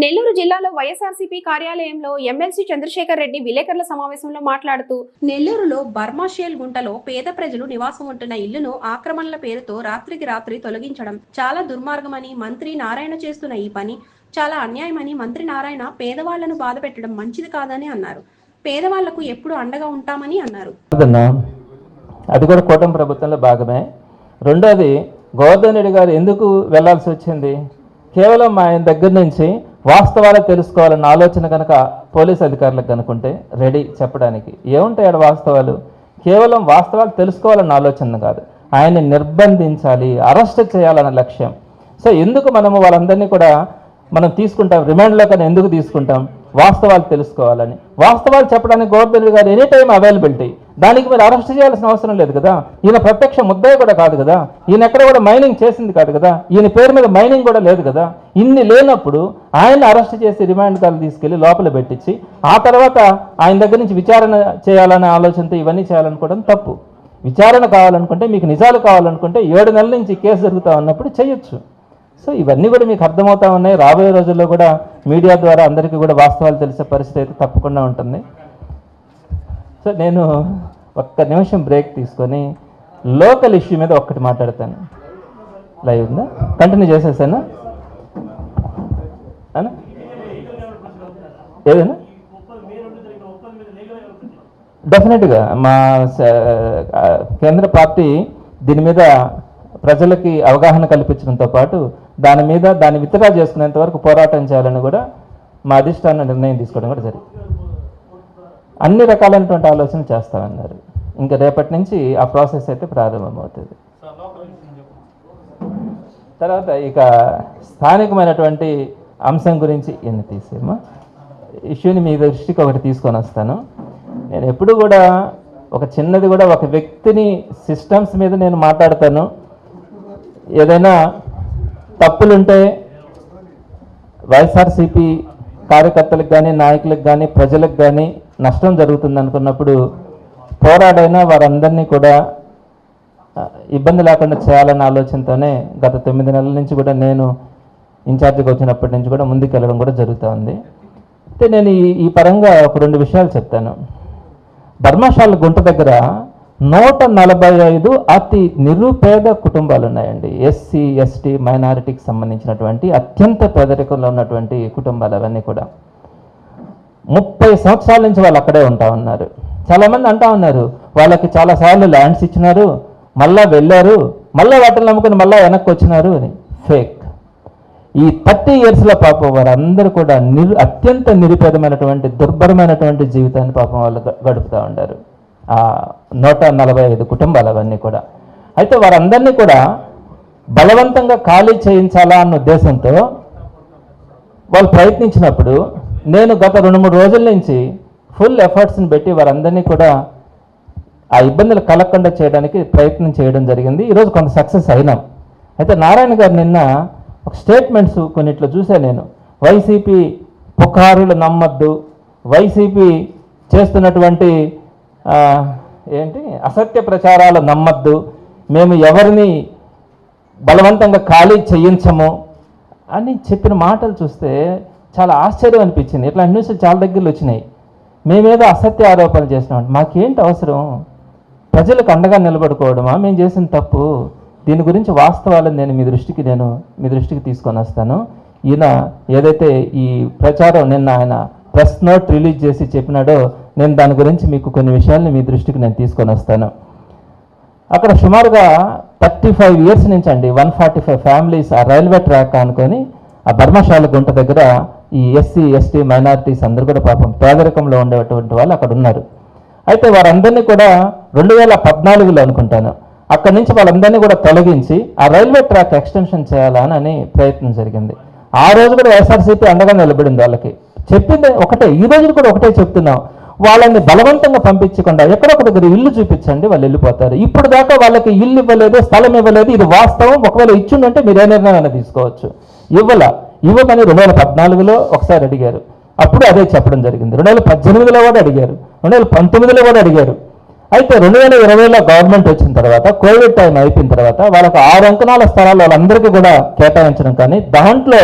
నెల్లూరు జిల్లాలో వైఎస్ఆర్సీపీ కార్యాలయంలో ఎమ్మెల్సీ చంద్రశేఖర్ రెడ్డి విలేకరుల సమావేశంలో మాట్లాడుతూ, నెల్లూరులో బర్మాషేల్ గుంటలో పేద ప్రజలు నివాసం ఉంటున్న ఇళ్లను ఆక్రమణల పేరుతో రాత్రికి రాత్రి తొలగించడం చాలా దుర్మార్గమని, మంత్రి నారాయణ చేస్తున్న ఈ పని చాలా అన్యాయమని, మంత్రి నారాయణ పేదవాళ్లను బాధ పెట్టడం మంచిది కాదని అన్నారు. పేదవాళ్లకు ఎప్పుడు అండగా ఉంటామని అన్నారు. అది కూడా కూటమి ప్రభుత్వంలో భాగమే. రెండోది, గోవర్ధన్ రెడ్డి గారు ఎందుకు వెళ్లాల్సి వచ్చింది? కేవలం ఆయన దగ్గర నుంచి వాస్తవాలు తెలుసుకోవాలన్న ఆలోచన కనుక పోలీస్ అధికారులకు కనుకుంటే రెడీ చెప్పడానికి. ఏముంటాయి ఆడ వాస్తవాలు? కేవలం వాస్తవాలు తెలుసుకోవాలన్న ఆలోచన కాదు, ఆయన్ని నిర్బంధించాలి, అరెస్ట్ చేయాలన్న లక్ష్యం. సో ఎందుకు మనము వాళ్ళందరినీ కూడా మనం తీసుకుంటాం, రిమాండ్లో కానీ ఎందుకు తీసుకుంటాం? వాస్తవాలు తెలుసుకోవాలని. వాస్తవాలు చెప్పడానికి గోవర్ధన్ రెడ్డి గారు ఎనీ టైం అవైలబిలిటీ. దానికి మీరు అరెస్ట్ చేయాల్సిన అవసరం లేదు కదా. ఈయన ప్రత్యక్ష ముద్దాయి కూడా కాదు కదా, ఈయన ఎక్కడ కూడా మైనింగ్ చేసింది కాదు కదా, ఈయన పేరు మీద మైనింగ్ కూడా లేదు కదా. ఇన్ని లేనప్పుడు ఆయన్ని అరెస్ట్ చేసి రిమాండ్ కాలు తీసుకెళ్లి లోపల పెట్టించి ఆ తర్వాత ఆయన దగ్గర నుంచి విచారణ చేయాలనే ఆలోచనతో ఇవన్నీ చేయాలనుకోవడం తప్పు. విచారణ కావాలనుకుంటే, మీకు నిజాలు కావాలనుకుంటే 7 నెలల నుంచి కేసు జరుగుతూ ఉన్నప్పుడు చేయొచ్చు. సో ఇవన్నీ కూడా మీకు అర్థమవుతా ఉన్నాయి. రాబోయే రోజుల్లో కూడా మీడియా ద్వారా అందరికీ కూడా వాస్తవాలు తెలిసే పరిస్థితి అయితే తప్పకుండా ఉంటుంది. సో నేను ఒక్క నిమిషం బ్రేక్ తీసుకొని లోకల్ ఇష్యూ మీద ఒక్కటి మాట్లాడతాను. లైవ్ ఉందా? కంటిన్యూ చేసేసాను అనా? ఏదైనా డెఫినెట్గా మా కేంద్ర పార్టీ దీని మీద ప్రజలకి అవగాహన కల్పించడంతో పాటు దాన్ని విత్డ్రా చేసుకునేంత వరకు పోరాటం చేయాలని కూడా మా అధిష్టాన నిర్ణయం తీసుకోవడం కూడా జరిగింది. అన్ని రకాలైనటువంటి ఆలోచనలు చేస్తామన్నారు. ఇంకా రేపటి నుంచి ఆ ప్రాసెస్ అయితే ప్రారంభమవుతుంది. తర్వాత ఇక స్థానికమైనటువంటి అంశం గురించి ఎన్ని తీసేమా ఇష్యూని మీ దృష్టికి ఒకటి తీసుకొని వస్తాను. నేను ఎప్పుడు కూడా ఒక చిన్నది కూడా ఒక వ్యక్తిని సిస్టమ్స్ మీద నేను మాట్లాడతాను. ఏదైనా తప్పులుంటే వైఎస్ఆర్సీపీ కార్యకర్తలకు కానీ, నాయకులకు కానీ, ప్రజలకు కానీ నష్టం జరుగుతుంది అనుకున్నప్పుడు పోరాడైనా వారందరినీ కూడా ఇబ్బంది లేకుండా చేయాలన్న ఆలోచనతోనే గత 9 నెలల నుంచి కూడా నేను ఇన్ఛార్జిగా వచ్చినప్పటి నుంచి కూడా ముందుకెళ్ళడం కూడా జరుగుతూ ఉంది. అయితే నేను ఈ పరంగా ఒక 2 విషయాలు చెప్తాను. బర్మాషాల గుంట దగ్గర 145 అతి నిరుపేద కుటుంబాలు ఉన్నాయండి. ఎస్సీ, ఎస్టీ, మైనారిటీకి సంబంధించినటువంటి అత్యంత పేదరికంలో ఉన్నటువంటి కుటుంబాలు అవన్నీ కూడా 30 సంవత్సరాల నుంచి వాళ్ళు అక్కడే ఉంటా ఉన్నారు. చాలామంది అంటా ఉన్నారు వాళ్ళకి చాలాసార్లు ల్యాండ్స్ ఇచ్చినారు, మళ్ళా వెళ్ళారు, మళ్ళీ వాటిని నమ్ముకుని మళ్ళీ వెనక్కి వచ్చినారు అని. ఫేక్. ఈ 30 ఇయర్స్లో పాపం వారందరూ కూడా అత్యంత నిరుపేదమైనటువంటి దుర్భరమైనటువంటి జీవితాన్ని పాపం వాళ్ళు గడుపుతూ ఉంటారు. 145 కుటుంబాలు అవన్నీ కూడా. అయితే వారందరినీ కూడా బలవంతంగా ఖాళీ చేయించాలా అన్న ఉద్దేశంతో వాళ్ళు ప్రయత్నించినప్పుడు నేను గత 2-3 రోజుల నుంచి ఫుల్ ఎఫర్ట్స్ని పెట్టి వారందరినీ కూడా ఆ ఇబ్బందులు కలగకుండా చేయడానికి ప్రయత్నం చేయడం జరిగింది. ఈరోజు కొంత సక్సెస్ అయినాం. అయితే నారాయణ గారు నిన్న ఒక స్టేట్మెంట్స్ కొన్నిట్లో చూశాను నేను. వైసీపీ పుకారులు నమ్మద్దు, వైసీపీ చేస్తున్నటువంటి అసత్య ప్రచారాలు నమ్మద్దు, మేము ఎవరిని బలవంతంగా ఖాళీ చేయించము అని చెప్పిన మాటలు చూస్తే చాలా ఆశ్చర్యం అనిపించింది. ఇట్లా న్యూస్లు చాలా దగ్గరలో వచ్చినాయి. మేమేదో అసత్య ఆరోపణలు చేసినాం. మాకేంటి అవసరం? ప్రజలకు అండగా నిలబడుకోవడమా మేము చేసిన తప్పు? దీని గురించి వాస్తవాలను నేను మీ దృష్టికి తీసుకొని వస్తాను. ఈయన ఏదైతే ఈ ప్రచారం నిన్న ఆయన ప్రెస్ నోట్ రిలీజ్ చేసి చెప్పినాడో నేను దాని గురించి మీకు కొన్ని విషయాల్ని మీ దృష్టికి నేను తీసుకొని వస్తాను. అక్కడ సుమారుగా 35 ఇయర్స్ నుంచి అండి 145 ఫ్యామిలీస్ ఆ రైల్వే ట్రాక్ అనుకొని ఆ బర్మాషాల గుంట దగ్గర ఈ ఎస్సీ, ఎస్టీ, మైనారిటీస్ అందరూ కూడా పాపం పేదరికంలో ఉండేటువంటి వాళ్ళు అక్కడ ఉన్నారు. అయితే వారందరినీ కూడా 2014లో అనుకుంటాను అక్కడి నుంచి వాళ్ళందరినీ కూడా తొలగించి ఆ రైల్వే ట్రాక్ ఎక్స్టెన్షన్ చేయాలని ప్రయత్నం జరిగింది. ఆ రోజు కూడా వైఎస్ఆర్సీపీ అండగా నిలబడింది. వాళ్ళకి చెప్పింది ఒకటే, ఈ రోజు కూడా ఒకటే చెప్తున్నాం, వాళ్ళని బలవంతంగా పంపించకుండా ఎక్కడొక దగ్గర ఇల్లు చూపించండి, వాళ్ళు వెళ్ళిపోతారు. ఇప్పుడు దాకా వాళ్ళకి ఇల్లు ఇవ్వలేదు, స్థలం ఇవ్వలేదు, ఇది వాస్తవం. ఒకవేళ ఇచ్చిందంటే మీరు ఏ నిర్ణయం తీసుకోవచ్చు. ఇవ్వమని 2014లో ఒకసారి అడిగారు, అప్పుడు అదే చెప్పడం జరిగింది. 2018లో కూడా అడిగారు, 2019లో కూడా అడిగారు. అయితే 2020లో గవర్నమెంట్ వచ్చిన తర్వాత కోవిడ్ టైం అయిపోయిన తర్వాత వాళ్ళకి 6 అంకణాల స్థలాలు వాళ్ళందరికీ కూడా కేటాయించడం, కానీ దాంట్లో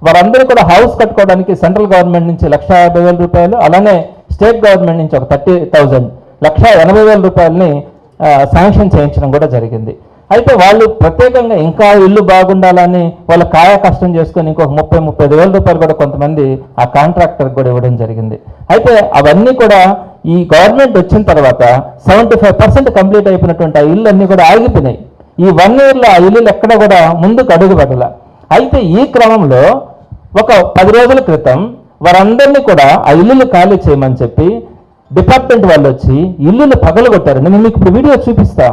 వారందరూ కూడా హౌస్ కట్టుకోవడానికి సెంట్రల్ గవర్నమెంట్ నుంచి 1,50,000 రూపాయలు, అలానే స్టేట్ గవర్నమెంట్ నుంచి ఒక 30,000 1,80,000 రూపాయలని శాంక్షన్ చేయించడం కూడా జరిగింది. అయితే వాళ్ళు ప్రత్యేకంగా ఇంకా ఇల్లు బాగుండాలని వాళ్ళ కాయ కష్టం చేసుకొని ఇంకొక 30,000 రూపాయలు కూడా కొంతమంది ఆ కాంట్రాక్టర్కి కూడా ఇవ్వడం జరిగింది. అయితే అవన్నీ కూడా ఈ గవర్నమెంట్ వచ్చిన తర్వాత 75% కంప్లీట్ అయిపోయినటువంటి ఆ ఇల్లు అన్నీ కూడా ఆగిపోయినాయి. ఈ 1 ఇయర్లో ఆ ఇల్లులు ఎక్కడ కూడా ముందుకు అడుగు పెట్టాల. అయితే ఈ క్రమంలో ఒక 10 రోజుల క్రితం వారందరినీ కూడా ఆ ఇల్లులు ఖాళీ చేయమని చెప్పి డిపార్ట్మెంట్ వాళ్ళు వచ్చి ఇల్లులు పగలగొట్టారు. నేను మీకు ఇప్పుడు వీడియో చూపిస్తా.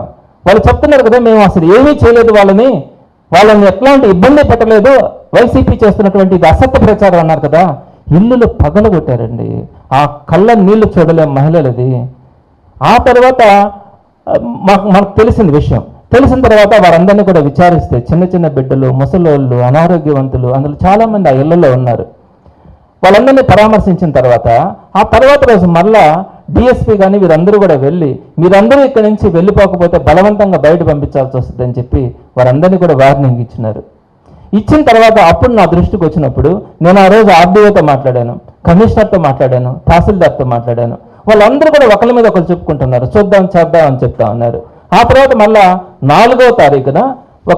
వాళ్ళు చెప్తున్నారు కదా, మేము అసలు ఏమీ చేయలేదు, వాళ్ళని ఎట్లాంటి ఇబ్బంది పెట్టలేదు, వైసీపీ చేస్తున్నటువంటి ఇది అసత్య ప్రచారం అన్నారు కదా. ఇల్లులు పగలగొట్టారండి. ఆ కళ్ళ నీళ్లు చూడలేం మహిళలది. ఆ తర్వాత మనకు తెలిసిన విషయం తెలిసిన తర్వాత వారందరినీ కూడా విచారిస్తే చిన్న చిన్న బిడ్డలు, ముసలోళ్ళు, అనారోగ్యవంతులు అందులో చాలామంది ఆ ఇళ్లలో ఉన్నారు. వాళ్ళందరినీ పరామర్శించిన తర్వాత ఆ తర్వాత రోజు మళ్ళా డిఎస్పీ కానీ వీరందరూ కూడా వెళ్ళి మీరందరూ ఇక్కడి నుంచి వెళ్ళిపోకపోతే బలవంతంగా బయట పంపించాల్సి వస్తుందని చెప్పి వారందరినీ కూడా వార్నింగ్ ఇచ్చినారు. ఇచ్చిన తర్వాత అప్పుడు నా దృష్టికి వచ్చినప్పుడు నేను ఆ రోజు ఆర్డీఓతో మాట్లాడాను, కమిషనర్తో మాట్లాడాను, తహసీల్దార్తో మాట్లాడాను. వాళ్ళందరూ కూడా ఒకరి మీద ఒకరు చెప్పుకుంటున్నారు, చూద్దాం చేద్దాం అని చెప్తా ఉన్నారు. ఆ తర్వాత మళ్ళా 4వ తారీఖున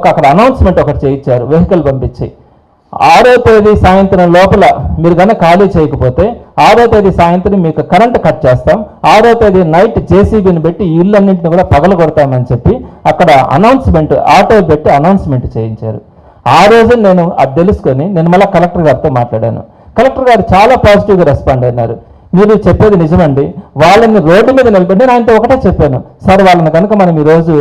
అక్కడ అనౌన్స్మెంట్ ఒకటి చేయించారు, వెహికల్ పంపించి 6వ తేదీ సాయంత్రం లోపల మీరు కనుక ఖాళీ చేయకపోతే 6వ తేదీ సాయంత్రం మీకు కరెంట్ కట్ చేస్తాం, 6వ తేదీ నైట్ జేసీబీని పెట్టి ఈ ఇళ్ళన్నింటిని కూడా పగలగొడతామని చెప్పి అక్కడ అనౌన్స్మెంట్ ఆటో పెట్టి అనౌన్స్మెంట్ చేయించారు. ఆ రోజు నేను అది తెలుసుకొని నేను మళ్ళీ కలెక్టర్ గారితో మాట్లాడాను. కలెక్టర్ గారు చాలా పాజిటివ్గా రెస్పాండ్ అయినారు. మీరు చెప్పేది నిజమండి, వాళ్ళని రోడ్డు మీద నిలబడి నేను ఆయనతో ఒకటే చెప్పాను, సార్ వాళ్ళని కనుక మనం ఈరోజు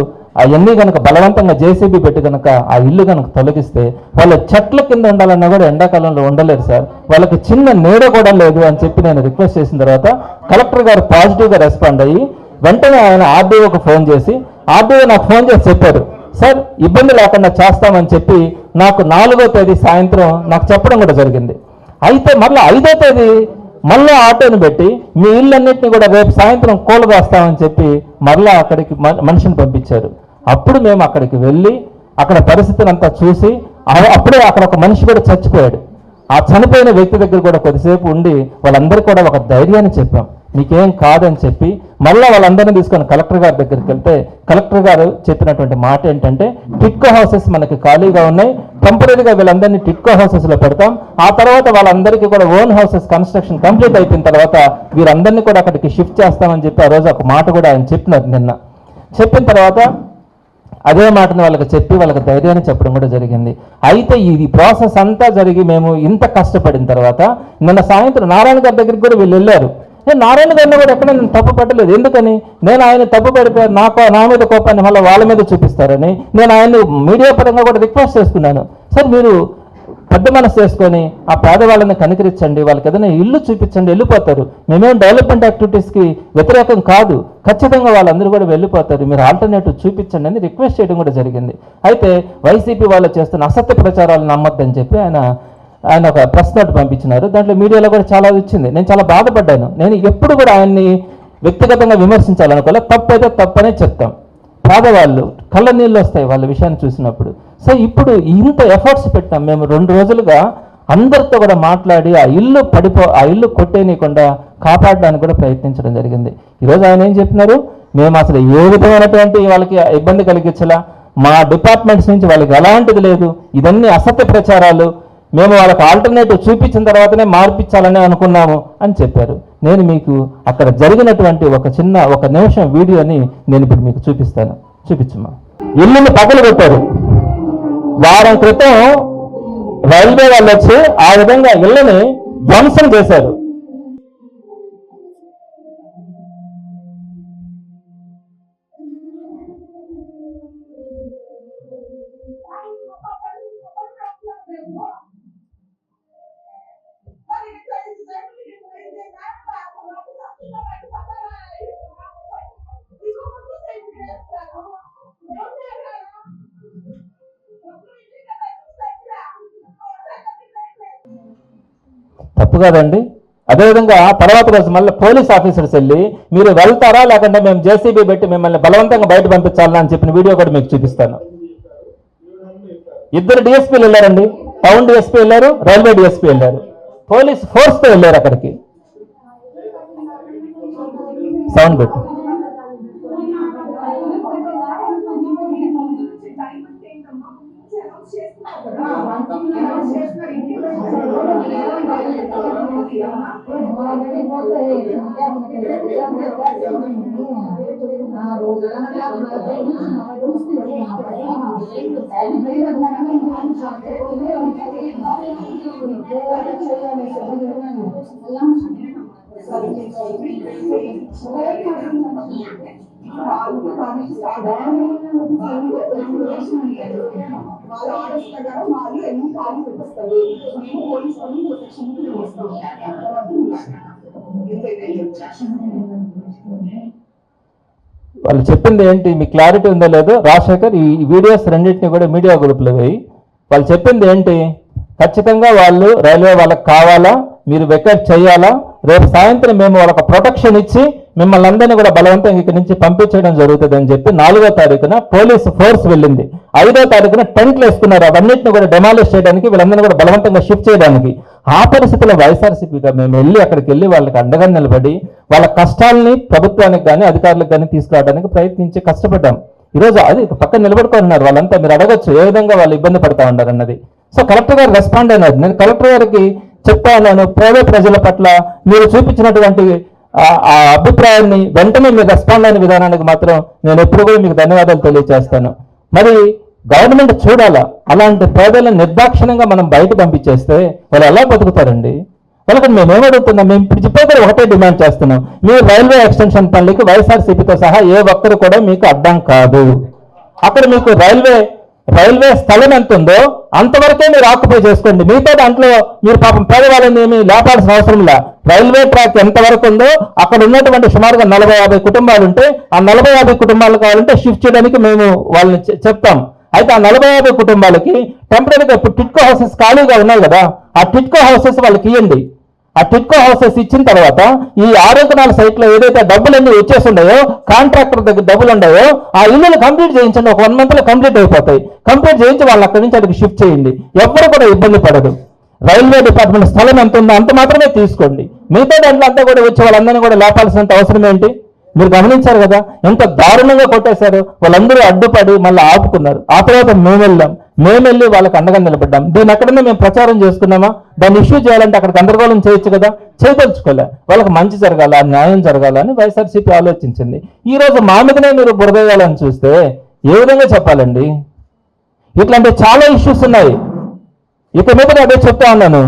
అవన్నీ కనుక బలవంతంగా జేసీబీ పెట్టి కనుక ఆ ఇల్లు కనుక తొలగిస్తే వాళ్ళ చెట్ల కింద ఉండాలన్నా కూడా ఎండాకాలంలో ఉండలేరు సార్, వాళ్ళకి చిన్న నీడ కూడా లేదు అని చెప్పి నేను రిక్వెస్ట్ చేసిన తర్వాత కలెక్టర్ గారు పాజిటివ్గా రెస్పాండ్ అయ్యి వెంటనే ఆయన ఆర్డీఓకి ఫోన్ చేసి ఆర్డీఓ నాకు ఫోన్ చేసి చెప్పారు, సార్ ఇబ్బంది లేకుండా చేస్తామని చెప్పి నాకు 4వ తేదీ సాయంత్రం నాకు చెప్పడం కూడా జరిగింది. అయితే మళ్ళీ 5వ తేదీ మళ్ళీ ఆటోని పెట్టి మీ ఇళ్ళన్నింటినీ కూడా రేపు సాయంత్రం కూలదోస్తామని చెప్పి మళ్ళీ అక్కడికి మనిషిని పంపించారు. అప్పుడు మేము అక్కడికి వెళ్ళి అక్కడ పరిస్థితిని అంతా చూసి అప్పుడే అక్కడ ఒక మనిషి కూడా చచ్చిపోయాడు. ఆ చనిపోయిన వ్యక్తి దగ్గర కూడా కొద్దిసేపు ఉండి వాళ్ళందరికీ కూడా ఒక ధైర్యాన్ని చెప్పాం, మీకేం కాదని చెప్పి మళ్ళీ వాళ్ళందరినీ తీసుకొని కలెక్టర్ గారి దగ్గరికి వెళ్తే కలెక్టర్ గారు చెప్పినటువంటి మాట ఏంటంటే టిట్కో హౌసెస్ మనకి ఖాళీగా ఉన్నాయి, టెంపరీగా వీళ్ళందరినీ టిట్కో హౌసెస్లో పెడతాం, ఆ తర్వాత వాళ్ళందరికీ కూడా ఓన్ హౌసెస్ కన్స్ట్రక్షన్ కంప్లీట్ అయిపోయిన తర్వాత వీరందరినీ కూడా అక్కడికి షిఫ్ట్ చేస్తామని చెప్పి ఆ రోజు ఒక మాట కూడా ఆయన చెప్పినారు. నిన్న చెప్పిన తర్వాత అదే మాటను వాళ్ళకి చెప్పి వాళ్ళకి ధైర్యాన్ని చెప్పడం కూడా జరిగింది. అయితే ఈ ప్రాసెస్ అంతా జరిగి మేము ఇంత కష్టపడిన తర్వాత నిన్న సాయంత్రం నారాయణ గారి దగ్గరికి కూడా వీళ్ళు వెళ్ళారు. నేను నారాయణ గారిని కూడా ఎక్కడ నేను తప్పు పట్టలేదు, ఎందుకని నేను ఆయన తప్పు పడితే నా మీద కోపాన్ని మళ్ళీ వాళ్ళ మీద చూపిస్తారని నేను ఆయన్ని మీడియా పరంగా కూడా రిక్వెస్ట్ చేసుకున్నాను, సార్ మీరు పెద్ద మనసు చేసుకొని ఆ పేదవాళ్ళని కనికరించండి, వాళ్ళకి ఏదైనా ఇల్లు చూపించండి, వెళ్ళిపోతారు, మేమేం డెవలప్మెంట్ యాక్టివిటీస్కి వ్యతిరేకం కాదు, ఖచ్చితంగా వాళ్ళందరూ కూడా వెళ్ళిపోతారు, మీరు ఆల్టర్నేటివ్ చూపించండి అని రిక్వెస్ట్ చేయడం కూడా జరిగింది. అయితే వైసీపీ వాళ్ళు చేస్తున్న అసత్య ప్రచారాలు నమ్మొద్దని చెప్పి ఆయన ఒక ప్రెస్ నోట్ పంపించినారు. దాంట్లో మీడియాలో కూడా చాలా వచ్చింది. నేను చాలా బాధపడ్డాను. నేను ఎప్పుడు కూడా ఆయన్ని వ్యక్తిగతంగా విమర్శించాలనుకోలే, తప్పైతే తప్పనే చెప్తాం. పేదవాళ్ళు కళ్ళ నీళ్ళు వస్తాయి వాళ్ళ విషయాన్ని చూసినప్పుడు. సో ఇప్పుడు ఇంత ఎఫర్ట్స్ పెట్టాం మేము 2 రోజులుగా అందరితో కూడా మాట్లాడి ఆ ఇల్లు కొట్టేయకుండా కాపాడడానికి కూడా ప్రయత్నించడం జరిగింది. ఈరోజు ఆయన ఏం చెప్పినారు, మేము అసలు ఏ విధమైనటువంటి వాళ్ళకి ఇబ్బంది కలిగించలా, మా డిపార్ట్మెంట్స్ నుంచి వాళ్ళకి ఎలాంటిది లేదు, ఇదన్నీ అసత్య ప్రచారాలు, మేము వాళ్ళకి ఆల్టర్నేటివ్ చూపించిన తర్వాతనే మార్పించాలని అనుకున్నాము అని చెప్పారు. నేను మీకు అక్కడ జరిగినటువంటి ఒక నిమిషం వీడియోని నేను ఇప్పుడు మీకు చూపించమ్మా. ఇల్లుని పగలగొట్టారు. వారం క్రితం రైల్వే వాళ్ళు వచ్చి ఆ విధంగా ఇళ్ళని ధ్వంసం చేశారు. తప్పు కదండి. అదేవిధంగా తర్వాత రోజు మళ్ళీ పోలీస్ ఆఫీసర్స్ వెళ్ళి మీరు వెళ్తారా లేకుంటే మేము జేసీబీ పెట్టి మిమ్మల్ని బలవంతంగా బయట పంపించాలని అని చెప్పిన వీడియో కూడా మీకు చూపిస్తాను. 2 డిఎస్పీలు వెళ్ళారండి, టౌన్ డిఎస్పీ వెళ్ళారు, రైల్వే డిఎస్పీ వెళ్ళారు, పోలీస్ ఫోర్స్తో వెళ్ళారు అక్కడికి. సౌండ్ పెట్టు. వాళ్ళు చెప్పింది ఏంటి, మీకు క్లారిటీ ఉందో లేదో రాజశేఖర్ ఈ వీడియోస్ రెండింటిని కూడా మీడియా గ్రూప్లో వేయి. వాళ్ళు చెప్పింది ఏంటి, ఖచ్చితంగా వాళ్ళు రైల్వే వాళ్ళకి కావాలా, మీరు వెకేట్ చేయాలా, రేపు సాయంత్రం మేము వాళ్ళకి ప్రొటెక్షన్ ఇచ్చి మిమ్మల్ని అందరినీ కూడా బలవంతంగా ఇక్కడి నుంచి పంపించడం జరుగుతుంది అని చెప్పి 4వ తారీఖున పోలీసు ఫోర్స్ వెళ్ళింది. 5వ తారీఖున టెంట్లు వేసుకున్నారు, అవన్నింటిని కూడా డెమాలిష్ చేయడానికి, వీళ్ళందరినీ కూడా బలవంతంగా షిఫ్ట్ చేయడానికి. ఆ పరిస్థితుల్లో వైఎస్ఆర్సీపీగా మేము అక్కడికి వెళ్ళి వాళ్ళకి అండగా నిలబడి వాళ్ళ కష్టాలని ప్రభుత్వానికి కానీ అధికారులకు కానీ తీసుకురావడానికి ప్రయత్నించి కష్టపడ్డాం. ఈరోజు అది పక్కన నిలబడుకున్నారు వాళ్ళంతా. మీరు అడగచ్చు ఏ విధంగా వాళ్ళు ఇబ్బంది పడతా ఉన్నారు అన్నది. సో కలెక్టర్ గారు రెస్పాండ్ అయినారు. నేను కలెక్టర్ గారికి చెప్పాను, పేద ప్రజల పట్ల మీరు చూపించినటువంటి ఆ అభిప్రాయాన్ని వెంటనే మీరు రెస్పాండ్ అయిన విధానానికి మాత్రం నేను ఎప్పుడు కూడా మీకు ధన్యవాదాలు తెలియజేస్తాను. మరి గవర్నమెంట్ చూడాలా, అలాంటి పేదలను నిర్దాక్షిణ్యంగా మనం బయట పంపించేస్తే వాళ్ళు ఎలా బతుకుతారండి? వాళ్ళకి మేము ఏమడుగుతున్నాం, మేము ఇప్పుడు చెప్పేది ఒకటే డిమాండ్ చేస్తున్నాం, మీరు రైల్వే ఎక్స్టెన్షన్ పనులకి వైఎస్ఆర్సీపీతో సహా ఏ ఒక్కరు కూడా మీకు అడ్డం కాదు. అక్కడ మీకు రైల్వే స్థలం ఎంత ఉందో అంతవరకే మీరు ఆక్యుపై చేసుకోండి. మిగతా దాంట్లో మీరు పాపం పేదవాళ్ళని ఏమి లేపాల్సిన అవసరం లే. రైల్వే ట్రాక్ ఎంతవరకు ఉందో అక్కడ ఉన్నటువంటి సుమారుగా 40-50 కుటుంబాలు ఉంటే ఆ 40-50 కుటుంబాలు కావాలంటే షిఫ్ట్ చేయడానికి మేము వాళ్ళని చెప్తాం. అయితే ఆ 40-50 కుటుంబాలకి టెంపరీగా ఇప్పుడు టిట్కో హౌసెస్ ఖాళీగా ఉన్నాయి కదా, ఆ టిట్కో హౌసెస్ వాళ్ళకి ఇవ్వండి. ఆ టిట్కో హౌసెస్ ఇచ్చిన తర్వాత ఈ 6 సైట్లో ఏదైతే డబ్బులన్నీ వచ్చేసి ఉన్నాయో, కాంట్రాక్టర్ దగ్గర డబ్బులు ఉన్నాయో, ఆ ఇల్లులు కంప్లీట్ చేయించండి. ఒక 1 monthలో కంప్లీట్ అయిపోతాయి. కంప్లీట్ చేయించి వాళ్ళు అక్కడి నుంచి అక్కడికి షిఫ్ట్ చేయండి. ఎవ్వరు కూడా ఇబ్బంది పడదు. రైల్వే డిపార్ట్మెంట్ స్థలం ఎంత ఉందో అంత మాత్రమే తీసుకోండి. మిగతా దాంట్లో అంతా కూడా వచ్చి వాళ్ళందరినీ కూడా లేపాల్సినంత అవసరం ఏంటి? మీరు గమనించారు కదా ఎంత దారుణంగా కొట్టేశారు. వాళ్ళందరూ అడ్డుపడి మళ్ళీ ఆపుకున్నారు. ఆ తర్వాత మేము వెళ్ళి వాళ్ళకి అండగా నిలబడ్డాం. దీన్ని ఎక్కడన్నా మేము ప్రచారం చేసుకున్నామా? దాన్ని ఇష్యూ చేయాలంటే అక్కడ గందరగోళం చేయొచ్చు కదా, చేయదలుచుకోలే. వాళ్ళకి మంచి జరగాల, న్యాయం జరగాల అని వైఎస్ఆర్సీపీ ఆలోచించింది. ఈ రోజు మా మీదనే మీరు బురదేయాలని చూస్తే ఏ విధంగా చెప్పాలండి? ఇట్లాంటి చాలా ఇష్యూస్ ఉన్నాయి. ఇక మీద అదే చెప్తా ఉన్నాను,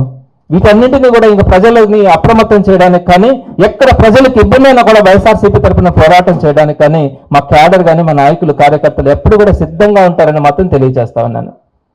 వీటన్నింటినీ కూడా ఇంకా ప్రజలని అప్రమత్తం చేయడానికి కానీ, ఎక్కడ ప్రజలకు ఇబ్బంది అయినా కూడా వైఎస్ఆర్సీపీ తరఫున పోరాటం చేయడానికి కానీ మా క్యాడర్ కానీ మా నాయకులు కార్యకర్తలు ఎప్పుడు కూడా సిద్ధంగా ఉంటారని మాత్రం తెలియజేస్తా ఉన్నాను.